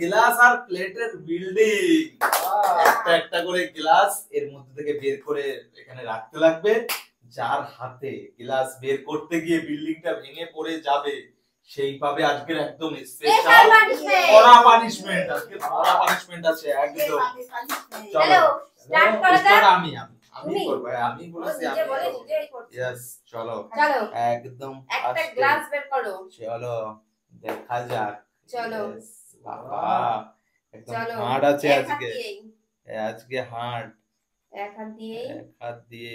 Glass আর প্লেটের building. একটা একটা করে গ্লাস এর মধ্যে থেকে বের করে এখানে রাখতে লাগবে। যার হাতে গ্লাস বের করতে গিয়ে বিল্ডিংটা ভেঙে পড়ে যাবে সেইভাবে আজকের একদম স্পেশাল কড়া পানিশমেন্ট। আজকে কড়া পানিশমেন্ট আছে একদম। চলো স্টার্ট করা যাক। আমি করব, আমি বলেছি আমি यस চলো একদম একটা গ্লাস বের করো। চলো দেখা যাক। চলো বাবা একদম হার্ড আছে আজকে। আজকে হার্ড এক হাত দিয়ে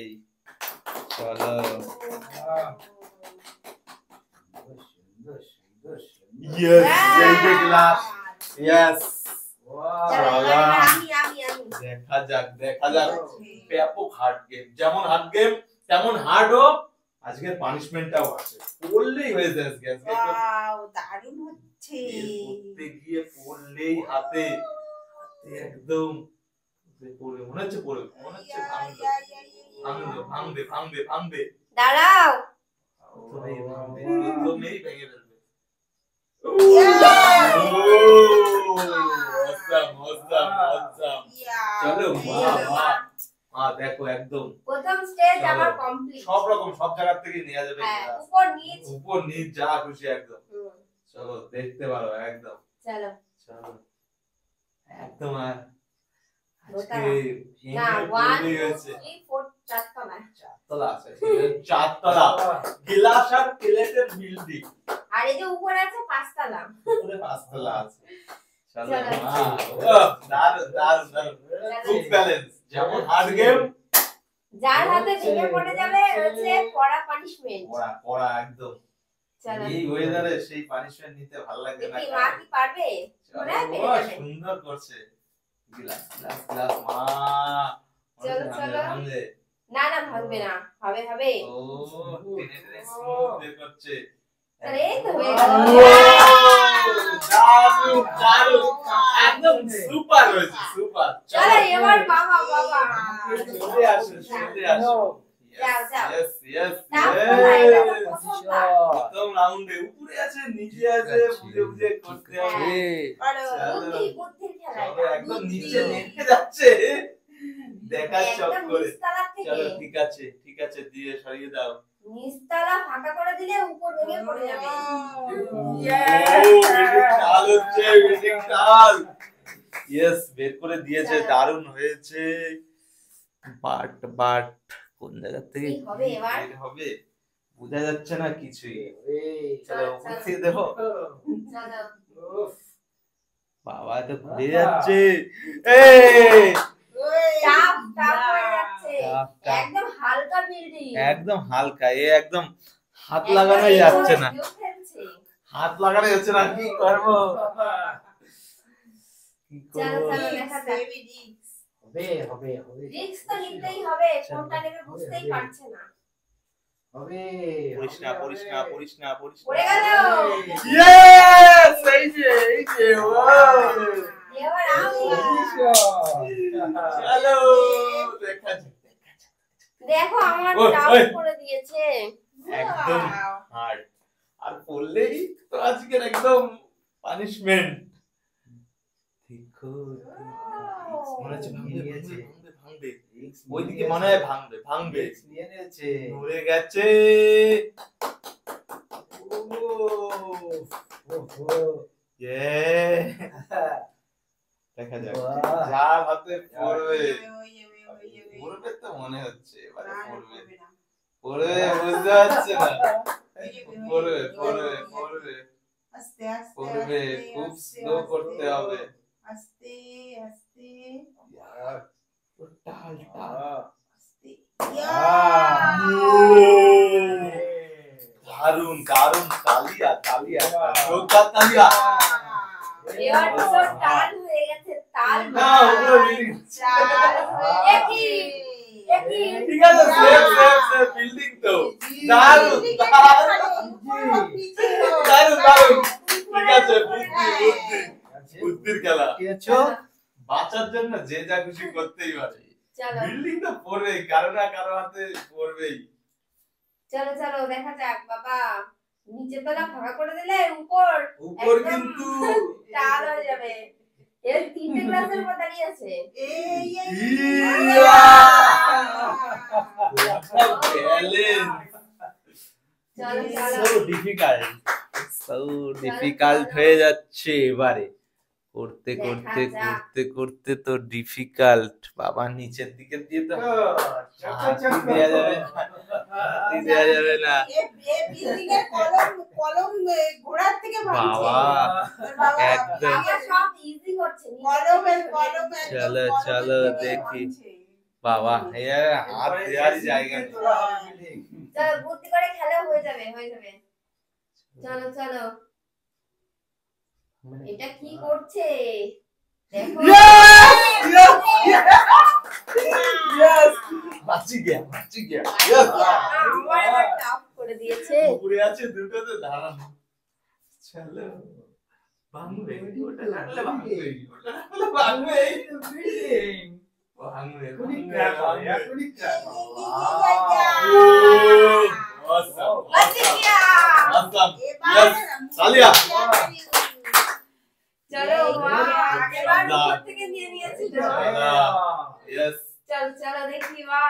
চলো यस এই যে গ্লাস यस দেখা যাক ব্যাপক হার্ড গেম। যেমন হার্ড গেম তেমন হার্ডও আজকের পানিশমেন্টটাও আছে। পড়লেই হয়ে যায় আজকে। ওয়াও দারুণ হচ্ছে। করতে গিয়ে পড়লেই হাতে একদম পড়বে মনে হচ্ছে ভাঙবে। দাঁড়াও তো মেরি ভেঙে ফেলবে। চলো দেখো একদম প্রথম স্টেজ আমার কমপ্লিট। সব রকম সব জায়গা থেকে নেওয়া যাবে। উপর নিচ যা খুশি একদম। চলো দেখতে পারো একদম। চলো একদম আর চারতলা আছে। চারতলা গ্লাস আর প্লেটের বিল্ডিং। আর এই যে উপরে আছে পাঁচতলা। উপরে পাঁচতলা আছে। চলো দারুণ খুব ব্যালেন্স। যেমন হার্ড গেম যার হাতে ভেঙে পড়ে যাবে হচ্ছে কড়া পানিশমেন্ট। কড়া একদম। এই ওয়েদারে সেই পানিশমেন্ট নিতে ভালো লাগবে না? মা কি পারবে? সুন্দর করছে। গ্লাস মা চলো না ভাঙবে না। হবে ও টেনে স্মুথ বের করছে। আরে তো হয়ে গেল। দারুণ একদম সুপার হয়েছে সুপার। চলো এবার বাবা চলে আসো যাও প্রথম রাউন্ডে উপরে আছে নিচে আছে বুঝে করতে হবে। চলো একদম নিচে নেমে যাচ্ছে দেখা চক করে। চলো ঠিক আছে দিয়ে সরিয়ে দাও। নিচতলা ফাঁকা করে দিলে উপর ভেঙে পড়ে যাবে। ইয়েস বের করে দিয়েছে। দারুণ হয়েছে। বাট কোন জায়গা থেকে হবে বোঝা যাচ্ছে না কিছুই। চলো উপর থেকে দেখো। বাবা তো ঘুরে যাচ্ছে। একদম হালকা একদম হাত লাগানো যাচ্ছে না। কি করবো হবে রিস্ক তো নিতেই হবে। কোনটা নেবে বুঝতেই পারছে না। পড়িস না পড়ে গেল। ইয়েস এই যে এবার আমি চলো দেখা যাক। দেখো আমার টাপ করে দিয়েছে একদম হার্ড। আর পড়লেই তো আজকের একদম পানিশমেন্ট। দেখো মনে হচ্ছে ভাঙবে ওইদিকে মনে হয় ভাঙবে নিয়ে নিয়েছে উড়ে গেছে। দেখা যাক যার হাতে পড়বে তো মনে হচ্ছে এবারে পড়বে বুঝতে পারছে না। পড়বে খুব স্লো করতে হবে। আস্তে দারুন তালিয়া এবার তো তাল হয়ে গেছে। তাল না ঠিক আছে সেফ বিল্ডিং তো দারুন ঠিক আছে বুদ্ধির খেলা। বাঁচার জন্য যে যা খুশি করতেই পারে। বিল্ডিং তো পড়বেই কারো না কারো হাতে পড়বেই। চলো দেখা যাক বাবা নিচে তলা ফাঁকা করে দিলে উপর উপর একদম কিন্তু টাল হয়ে যাবে। এর 3টে গ্লাসের উপর দাঁড়িয়ে আছে। ইয়া! চলো চলো So difficult. So difficult হয়ে যাচ্ছে এবারে। করতে দেখা করতে যাক। করতে করতে তো ডিফিকাল্ট। বাবা নিচের দিকে দিয়ে তো হাতই দেয়া যাবে না। হাতই দেয়া যাবে না। বিল্ডিং এর কলম ঘোড়ার থেকে ভাঙছে। বাবা বাবা, একদম। আমার সব ইজি করছে। কলম চলো, চলো, দেখি। বাবা হাত দেওয়ারই জায়গা নেই। চলো বুদ্ধি করে খেলা হয়ে যাবে হয়ে যাবে। চলো চলো এটা কি করছে দেখো। Yes! বাঁচি গিয়া। Yes! আমার আবার টাফ করে দিয়েছে। উপরে আছে দুটোতে দাঁড়ানো। চলো। ভাঙবে। ওটা লাগলে ভাঙবে। ওটা লাগলে ভাঙবে। ভাঙবে। Awesome. বাঁচি গিয়া। Awesome. Yes! তালিয়া। চলো মা এবার উপর থেকে নিয়ে নিয়েছি তো। Yes! চলো চলো দেখি মা।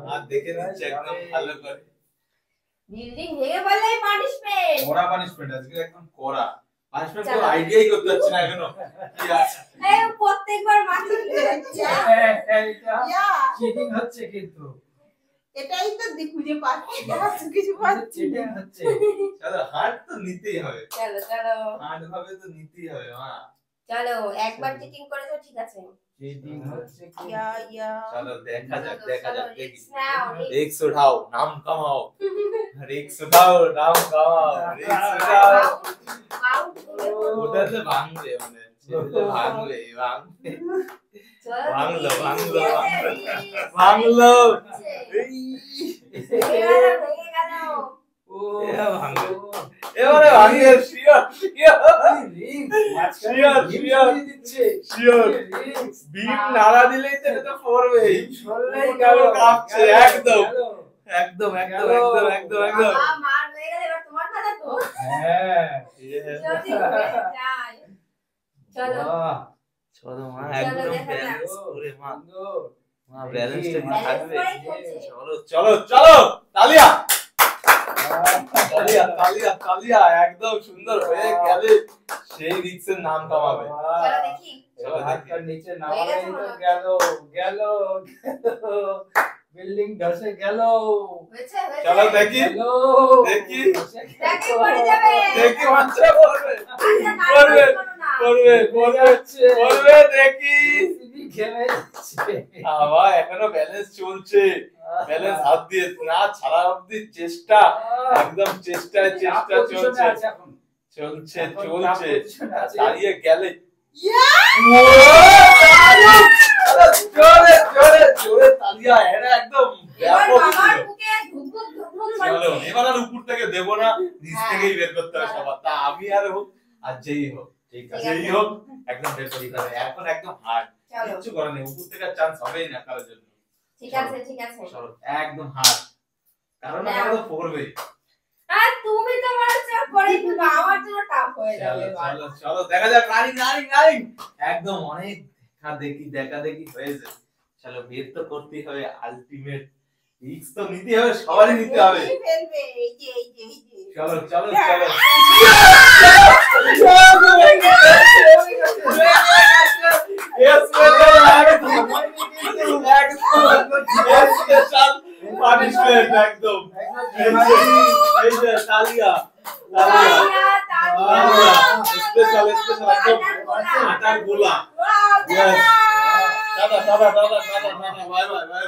হাত দেখে নিচ্ছে একদম ভালো করে। বিল্ডিং ভেঙে পড়লে পানিশমেন্ট। কড়া পানিশমেন্ট আজকে একদম কড়া। পানিশমেন্ট তো আইডিয়াই করতে পারছি না এখনো। কি আছে? এই প্রত্যেকবার মাটি হচ্ছে। চিটিং হচ্ছে কিন্তু এটাই তো খুঁজে পাচ্ছি না, কিছু পাচ্ছি চিটিং না। হচ্ছে চলো হাত তো নিতেই হবে। চলো চলো হাত ভাবে তো নিতেই হবে মা। চলো একবার চিটিং করেছো ঠিক আছে। চিটিং হচ্ছে কি ইয়া चलो देखा जाक देखी रिक्स नाउ रिक्स उठाओ नाम कमाओ रिक्स उठाओ नाम कमाओ रिक्स उठाओ ওটা তো ভাঙবে মানে ছেলে ভাঙবে ভাঙবে ভাঙলো ও এবারে ভাঙবে শিওর দিচ্ছে শিওর বিম নাড়া দিলেই তো এটা পড়বে সরলেই গেল গেল কাঁপছে একদম একদম একদম একদম একদম একদম মার হয়ে গেলে এবার তোমার খাতা তো হ্যাঁ যদি হয়ে যায় চলো বাহ চলো মা চলো একদম দেখা যাক। ব্যালেন্স করে মা সুন্দর মা ব্যালেন্সটা কি ব্যালেন্স থাকবে করেই খেলছে। চলো চলো চলো তালিয়া তালিয়া তালিয়া তালিয়া একদম সুন্দর হয়ে গেলে সেই রিক্সের নাম কামাবে চলো দেখি চলো হাতটা নিচে হয়ে নামালেই গেছে তো মনে গেল গেল বিল্ডিং ধসে গেল হয়েছে হয়েছে চলো দেখি গেল দেখি। দেখি পড়ে যাবে দেখি বাচ্চা করবে আচ্ছা করবে, নাটক করো না করবে করবে করবে দেখি সিবি খেলে যাচ্ছে আবার এখনো ব্যালেন্স চলছে ব্যালেন্স হাত দিয়ে না ছাড়া অবধি চেষ্টা একদম চেষ্টায় চেষ্টা চলছে চলছে চলছে দাঁড়িয়ে গেলে জোরে জোরে জোরে তালিয়া এটা একদম এবার ব্যাপক মামার ছিল। বুকে ধুকধুক ধুকধুক চলো করছে এবার আর উপর থেকে দেবো না নিচ হ্যাঁ। থেকেই বের করতে হবে চলো। সবার তা আমি আর হোক আর যেই হোক ঠিক আছে। যেই হোক একদম বের করতে হবে এখন একদম হার্ড চলো কিচ্ছু করার নেই উপর থেকে চান্স হবেই না কারোর জন্য ঠিক আছে ঠিক আছে চলো একদম হার্ড কারণ না। আমরা তো পড়বেই আর তুমি তো মনে চাপ করে কিন্তু আমার জন্য টাফ হয়ে যাবে চলো এবার চলো চলো দেখা যাক রানিং রানিং রানিং একদম অনেক দেখা দেখি হয়েছে চলো বের তো করতেই হবে আলটিমেট রিস্ক তো নিতে হবে সবারই নিতে হবে এই ফেলবে এই যে চলো চলো চলো পানিশমেন্ট একদম এই যে তালিয়া তালিয়া তালিয়া স্পেশাল স্পেশাল একদম আটার গোলা wow Yes. Tata tata tata tata tata bye bye bye